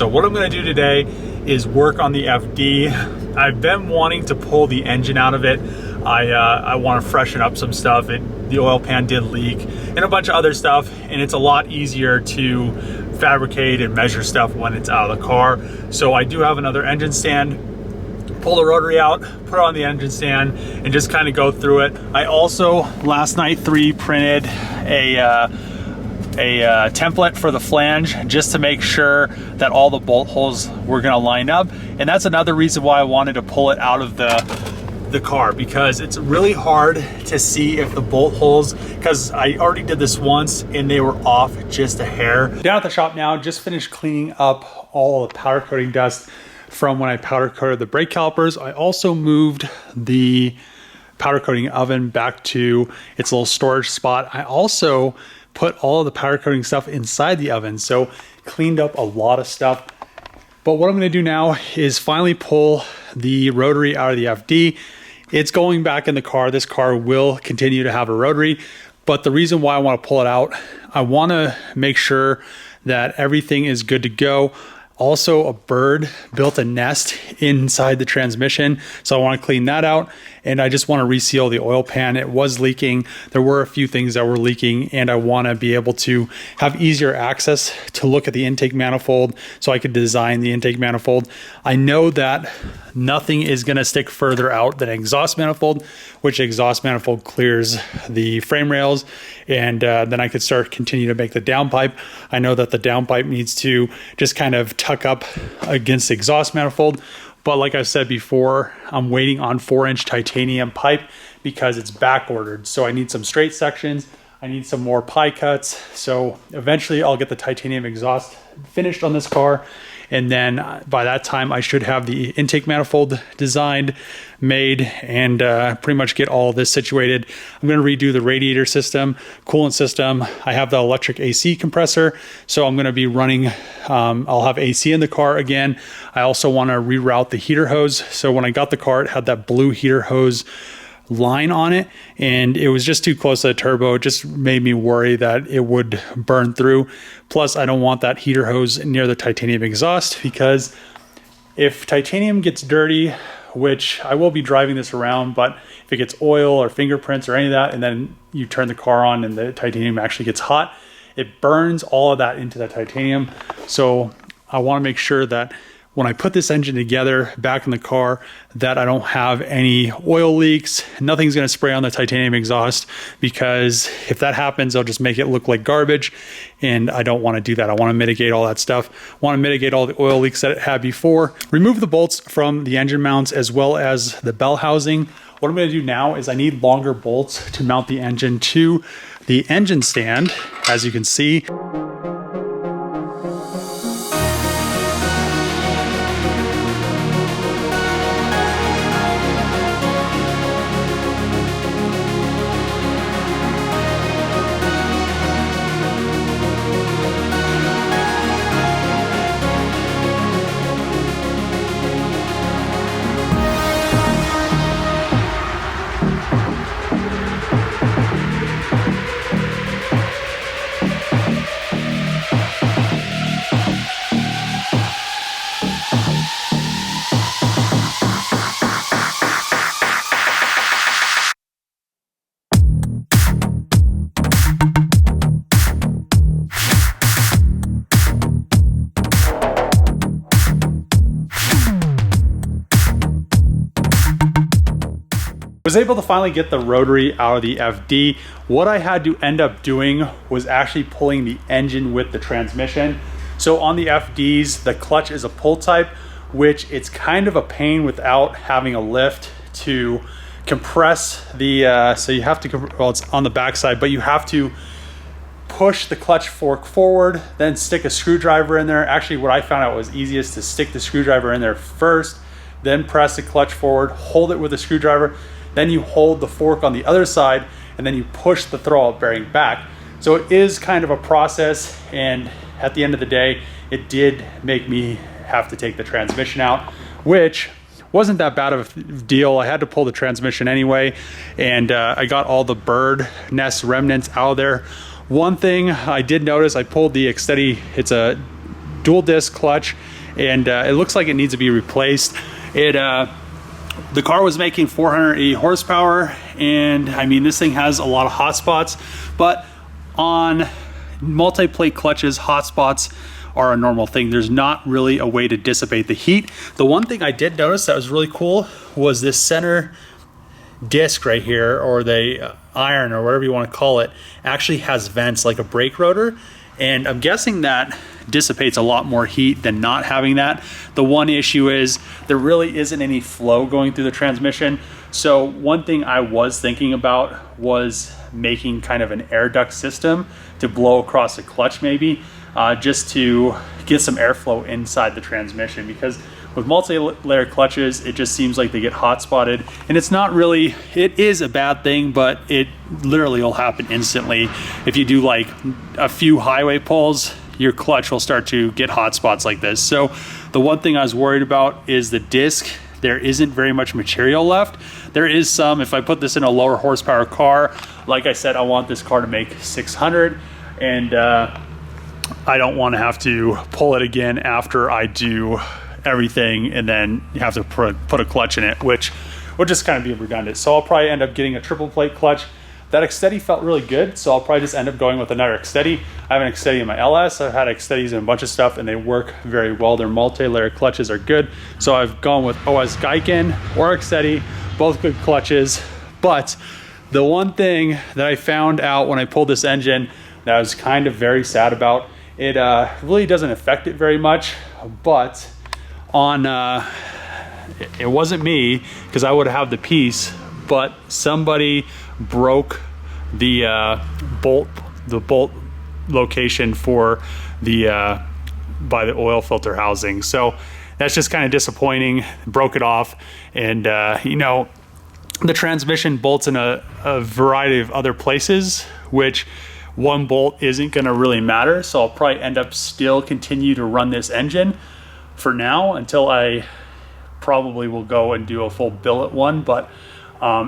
So what I'm gonna do today is work on the FD. I've been wanting to pull the engine out of it. I want to freshen up some stuff. The oil pan did leak and a bunch of other stuff, and it's a lot easier to fabricate and measure stuff when it's out of the car. So I do have another engine stand. Pull the rotary out, put it on the engine stand, and just kind of go through it. I also last night 3D printed a template for the flange just to make sure that all the bolt holes were going to line up, and that's another reason why I wanted to pull it out of the car, because it's really hard to see if the bolt holes, because I already did this once and they were off just a hair. Down at the shop now, just finished cleaning up all the powder coating dust from when I powder coated the brake calipers. I also moved the powder coating oven back to its little storage spot. I also put all of the powder coating stuff inside the oven, so cleaned up a lot of stuff. But what I'm going to do now is finally pull the rotary out of the FD. It's going back in the car. This car will continue to have a rotary, but the reason why I want to pull it out, I want to make sure that everything is good to go. Also, a bird built a nest inside the transmission, so I want to clean that out, and I just want to reseal the oil pan. It was leaking. There were a few things that were leaking, and I want to be able to have easier access to look at the intake manifold so I could design the intake manifold. I know that nothing is going to stick further out than exhaust manifold, which exhaust manifold clears the frame rails, and then I could continue to make the downpipe. I know that the downpipe needs to just kind of tuck up against the exhaust manifold, but like I said before, I'm waiting on 4-inch titanium pipe because it's back ordered. So I need some straight sections. I need some more pie cuts. So eventually I'll get the titanium exhaust finished on this car. And then by that time, I should have the intake manifold designed, made, and pretty much get all of this situated. I'm going to redo the radiator system, coolant system. I have the electric AC compressor, so I'm going to be running, I'll have AC in the car again. I also want to reroute the heater hose. So when I got the car, it had that blue heater hose line on it, and it was just too close to the turbo. It just made me worry that it would burn through. Plus, I don't want that heater hose near the titanium exhaust, because if titanium gets dirty, which I will be driving this around, but if it gets oil or fingerprints or any of that, and then you turn the car on and the titanium actually gets hot, it burns all of that into the titanium. So I want to make sure that when I put this engine together back in the car, that I don't have any oil leaks. Nothing's going to spray on the titanium exhaust, because if that happens, I'll just make it look like garbage, and I don't want to do that. I want to mitigate all that stuff. I want to mitigate all the oil leaks that it had before. Remove the bolts from the engine mounts as well as the bell housing. What I'm going to do now is I need longer bolts to mount the engine to the engine stand, as you can see. Was able to finally get the rotary out of the FD. What I had to end up doing was actually pulling the engine with the transmission. So on the FDs, the clutch is a pull type, which it's kind of a pain without having a lift to compress the, so you have to, well, it's on the backside, but you have to push the clutch fork forward, then stick a screwdriver in there. Actually, what I found out was easiest to stick the screwdriver in there first, then press the clutch forward, hold it with a screwdriver, then you hold the fork on the other side, and then you push the throwout bearing back. So it is kind of a process, and at the end of the day, it did make me have to take the transmission out, which wasn't that bad of a deal. I had to pull the transmission anyway, and I got all the bird nest remnants out of there. One thing I did notice, I pulled the Extedi, it's a dual disc clutch, and it looks like it needs to be replaced. The car was making 480 horsepower, and I mean, this thing has a lot of hot spots, but on multi-plate clutches, hot spots are a normal thing. There's not really a way to dissipate the heat. The one thing I did notice that was really cool was this center disc right here, or the iron, or whatever you want to call it, actually has vents like a brake rotor, and I'm guessing that dissipates a lot more heat than not having that. The one issue is there really isn't any flow going through the transmission. So one thing I was thinking about was making kind of an air duct system to blow across the clutch, maybe just to get some airflow inside the transmission, because with multi-layer clutches, it just seems like they get hot spotted, and it's not really, it is a bad thing, but it literally will happen instantly. If you do like a few highway pulls, your clutch will start to get hot spots like this. So the one thing I was worried about is the disc. There isn't very much material left. There is some. If I put this in a lower horsepower car, like I said, I want this car to make 600, and I don't want to have to pull it again after I do everything and then you have to put a clutch in it, which would just kind of be redundant. So I'll probably end up getting a triple plate clutch. That X-Steady felt really good, so I'll probably just end up going with another X-Steady. I have an X-Steady in my LS. I've had X-Steadys in a bunch of stuff, and they work very well. Their multi-layer clutches are good. So I've gone with OS Geiken or X-Steady, both good clutches. But the one thing that I found out when I pulled this engine that I was kind of very sad about, it really doesn't affect it very much, but on, it wasn't me, because I would have the piece, but somebody broke the bolt location for the by the oil filter housing. So that's just kind of disappointing. Broke it off, and you know, the transmission bolts in a variety of other places, which one bolt isn't going to really matter. So I'll probably end up still continue to run this engine for now until I probably will go and do a full billet one, but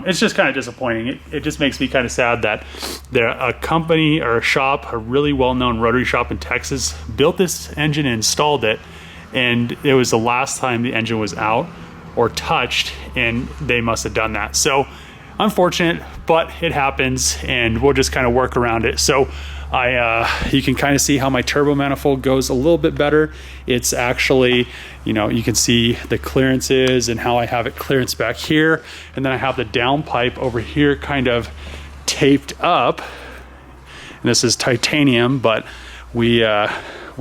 it's just kind of disappointing. It just makes me kind of sad that a company or a shop, a really well-known rotary shop in Texas, built this engine and installed it, and it was the last time the engine was out or touched, and they must have done that. So unfortunate, but it happens, and we'll just kind of work around it. So you can kind of see how my turbo manifold goes a little bit better. It's actually, you know, you can see the clearances and how I have it clearance back here, and then I have the downpipe over here kind of taped up, and this is titanium, but we'll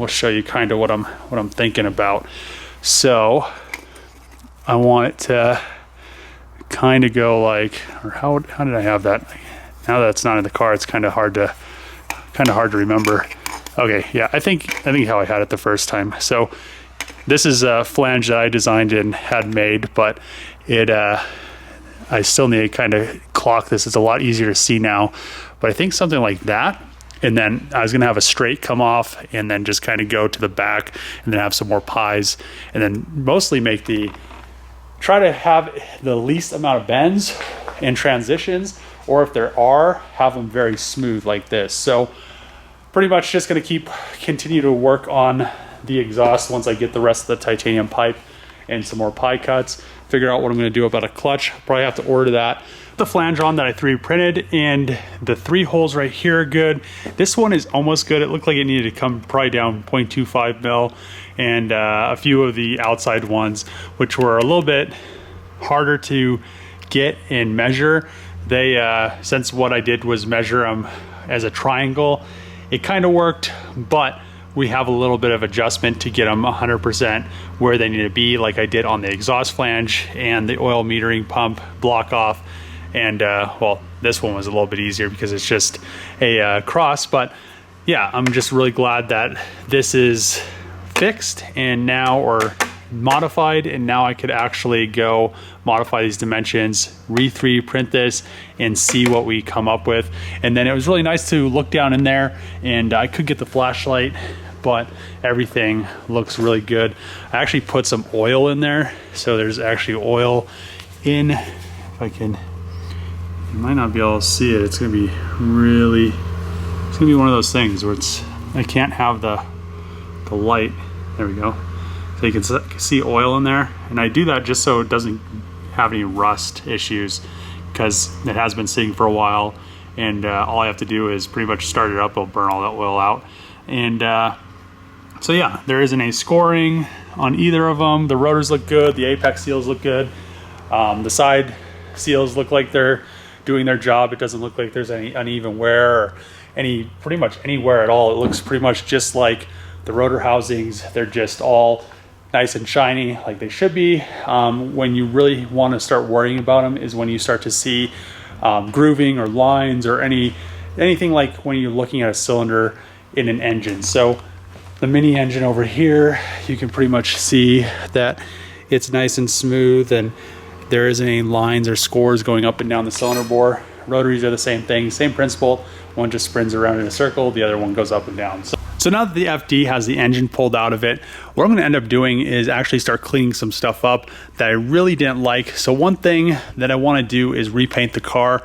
show you kind of what I'm thinking about. So I want it to kind of go like, or how did I have that? Now that it's not in the car, it's kind of hard to remember. Okay, yeah, I think how I had it the first time. So this is a flange that I designed and had made, but I still need to kind of clock this. It's a lot easier to see now, but I think something like that. And then I was gonna have a straight come off and then just kind of go to the back and then have some more pies, and then mostly try to have the least amount of bends and transitions, or if there are, have them very smooth like this. So pretty much just gonna continue to work on the exhaust once I get the rest of the titanium pipe and some more pie cuts, figure out what I'm gonna do about a clutch. Probably have to order that. The flange on that I 3D printed, and the 3 holes right here are good. This one is almost good. It looked like it needed to come probably down 0.25 mil, and a few of the outside ones, which were a little bit harder to get and measure. They since what I did was measure them as a triangle, it kind of worked, but we have a little bit of adjustment to get them 100% where they need to be, like I did on the exhaust flange and the oil metering pump block off. And well, this one was a little bit easier because it's just a cross, but yeah, I'm just really glad that this is fixed and now, or modified, and now I could actually go modify these dimensions, re-3D print this, and see what we come up with. And then it was really nice to look down in there, and I could get the flashlight, but everything looks really good. I actually put some oil in there, so there's actually oil in, if I can, you might not be able to see it. It's gonna be really, it's gonna be one of those things where I can't have the light There we go. So you can see oil in there. And I do that just so it doesn't have any rust issues, because it has been sitting for a while. And all I have to do is pretty much start it up, it'll burn all that oil out. And so yeah, there isn't any scoring on either of them. The rotors look good, the apex seals look good. The side seals look like they're doing their job. It doesn't look like there's any uneven wear or pretty much any wear at all. It looks pretty much just like the rotor housings. They're just all nice and shiny like they should be. When you really want to start worrying about them is when you start to see grooving or lines or anything like when you're looking at a cylinder in an engine. So the mini engine over here, you can pretty much see that it's nice and smooth and there isn't any lines or scores going up and down the cylinder bore. Rotaries are the same thing, same principle. One just spins around in a circle, the other one goes up and down. So now that the FD has the engine pulled out of it, what I'm gonna end up doing is actually start cleaning some stuff up that I really didn't like. So one thing that I wanna do is repaint the car.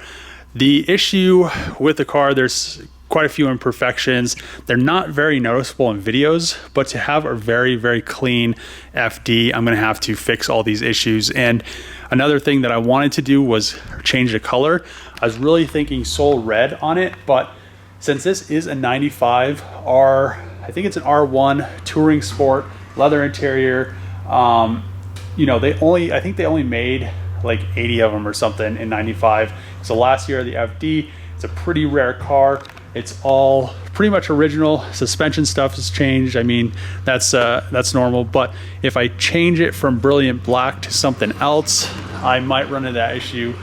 The issue with the car, there's quite a few imperfections. They're not very noticeable in videos, but to have a very, very clean FD, I'm gonna have to fix all these issues. And another thing that I wanted to do was change the color. I was really thinking Soul Red on it, but since this is a 95 R, I think it's an R1 Touring Sport, leather interior, you know, I think they only made like 80 of them or something in 95. So last year, the FD, it's a pretty rare car. It's all pretty much original. Suspension stuff has changed. I mean, that's normal. But if I change it from brilliant black to something else, I might run into that issue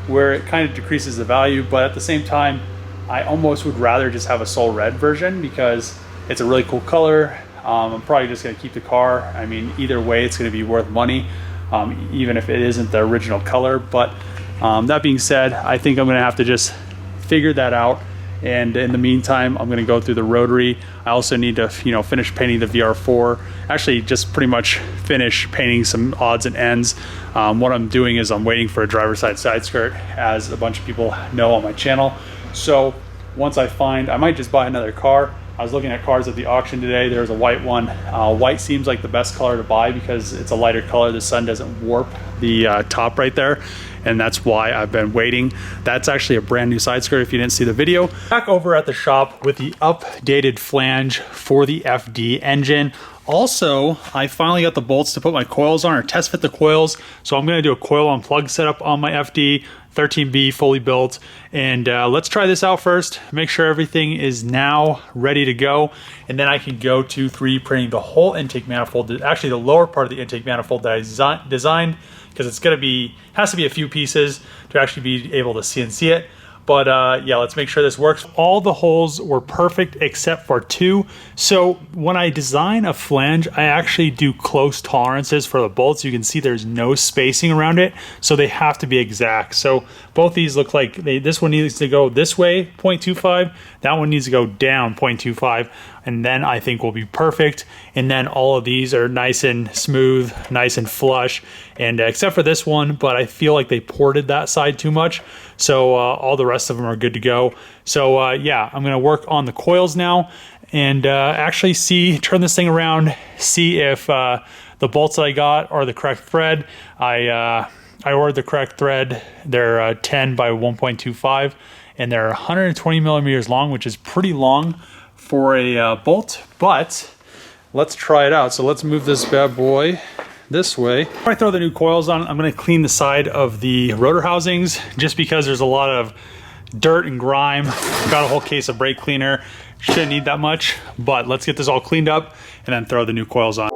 where it kind of decreases the value. But at the same time, I almost would rather just have a Soul Red version because it's a really cool color. I'm probably just gonna keep the car. I mean, either way, it's gonna be worth money, even if it isn't the original color. But that being said, I think I'm gonna have to just figure that out. And in the meantime, I'm gonna go through the Rotary. I also need to, finish painting the VR4. Actually, just pretty much finish painting some odds and ends. What I'm doing is I'm waiting for a driver's side skirt, as a bunch of people know on my channel. So once I might just buy another car. I was looking at cars at the auction today. There was a white one. White seems like the best color to buy because it's a lighter color. The sun doesn't warp the top right there. And that's why I've been waiting. That's actually a brand new side skirt if you didn't see the video. Back over at the shop with the updated flange for the FD engine. Also, I finally got the bolts to put my coils on, or test fit the coils. So I'm gonna do a coil unplug setup on my FD 13B fully built. And let's try this out first, make sure everything is now ready to go. And then I can go to 3D printing the whole intake manifold, actually the lower part of the intake manifold that I designed, because has to be a few pieces to actually be able to CNC it. But yeah, let's make sure this works. All the holes were perfect except for 2. So when I design a flange, I actually do close tolerances for the bolts. You can see there's no spacing around it, so they have to be exact. So both these look like this one needs to go this way, 0.25. That one needs to go down 0.25. And then I think will be perfect. And then all of these are nice and smooth, nice and flush. And except for this one, but I feel like they ported that side too much. So all the rest of them are good to go. So yeah, I'm gonna work on the coils now and actually turn this thing around, see if the bolts that I got are the correct thread. I ordered the correct thread. They're 10 by 1.25 and they're 120 millimeters long, which is pretty long for a bolt, but let's try it out. So let's move this bad boy this way. Before I throw the new coils on, I'm gonna clean the side of the rotor housings just because there's a lot of dirt and grime. Got a whole case of brake cleaner. Shouldn't need that much, but let's get this all cleaned up and then throw the new coils on.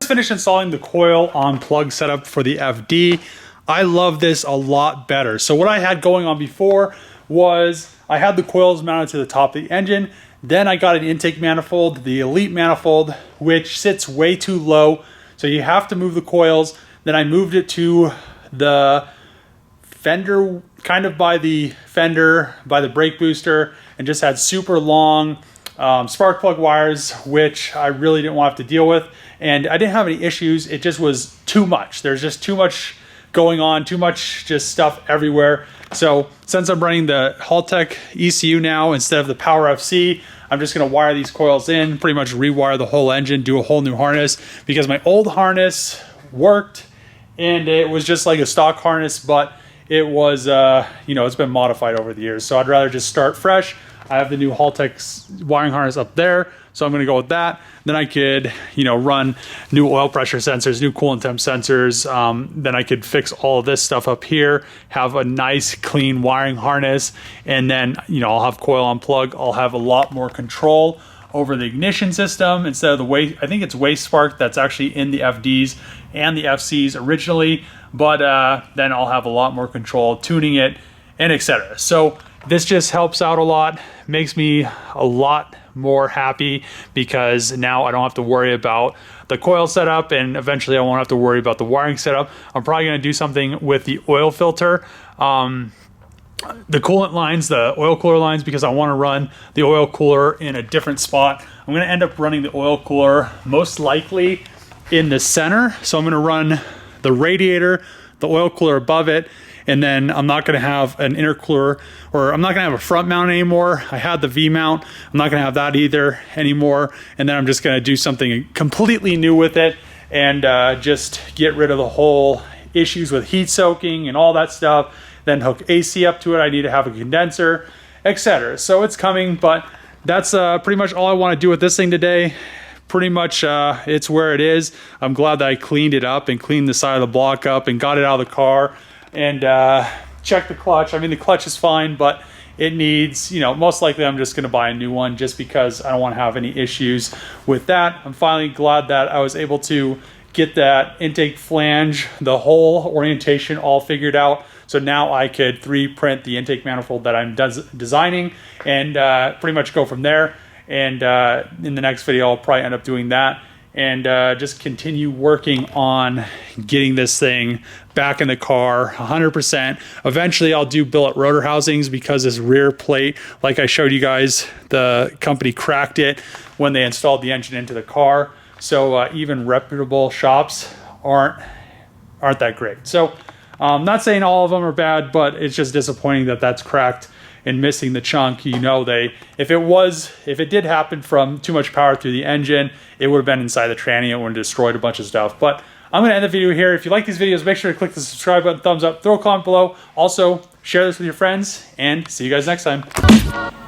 Finished installing the coil on plug setup for the FD. I love this a lot better. So what I had going on before was I had the coils mounted to the top of the engine. Then I got an intake manifold, the Elite manifold, which sits way too low. So you have to move the coils. Then I moved it to the fender, kind of by the fender, by the brake booster, and just had super long spark plug wires, which I really didn't want to have to deal with. And I didn't have any issues. It just was too much. There's just too much going on, too much just stuff everywhere. So since I'm running the Haltech ECU now instead of the Power FC, I'm just gonna wire these coils in, pretty much rewire the whole engine, do a whole new harness, because my old harness worked and it was just like a stock harness, but it was, it's been modified over the years. So I'd rather just start fresh. I have the new Haltech wiring harness up there, so I'm gonna go with that. Then I could, run new oil pressure sensors, new coolant temp sensors. Then I could fix all of this stuff up here, have a nice clean wiring harness, and then, I'll have coil on plug. I'll have a lot more control over the ignition system instead of the waste. I think it's waste spark that's actually in the FDs and the FCs originally, but then I'll have a lot more control tuning it and etc. So this just helps out a lot, makes me a lot more happy, because now I don't have to worry about the coil setup, and eventually I won't have to worry about the wiring setup. I'm probably going to do something with the oil filter, the coolant lines, the oil cooler lines, because I want to run the oil cooler in a different spot. I'm going to end up running the oil cooler most likely in the center. So I'm going to run the radiator, the oil cooler above it, and then I'm not going to have an intercooler, or I'm not going to have a front mount anymore. I had the V mount. I'm not going to have that either anymore. And then I'm just going to do something completely new with it, and just get rid of the whole issues with heat soaking and all that stuff. Then hook AC up to it. I need to have a condenser, etc. So it's coming, but that's pretty much all I want to do with this thing today. Pretty much it's where it is. I'm glad that I cleaned it up and cleaned the side of the block up and got it out of the car. And check the clutch. I mean, the clutch is fine, but it needs, most likely I'm just going to buy a new one, just because I don't want to have any issues with that. I'm finally glad that I was able to get that intake flange, the whole orientation all figured out. So now I could 3D print the intake manifold that I'm designing, and pretty much go from there. And in the next video, I'll probably end up doing that, and just continue working on getting this thing back in the car 100%. Eventually I'll do billet rotor housings, because this rear plate, like I showed you guys, the company cracked it when they installed the engine into the car. So even reputable shops aren't that great. So I'm not saying all of them are bad, but it's just disappointing that that's cracked and missing the chunk. If it did happen from too much power through the engine, it would have been inside the tranny. It would have destroyed a bunch of stuff. But I'm going to end the video here. If you like these videos, make sure to click the subscribe button, thumbs up, throw a comment below. Also, share this with your friends, and see you guys next time.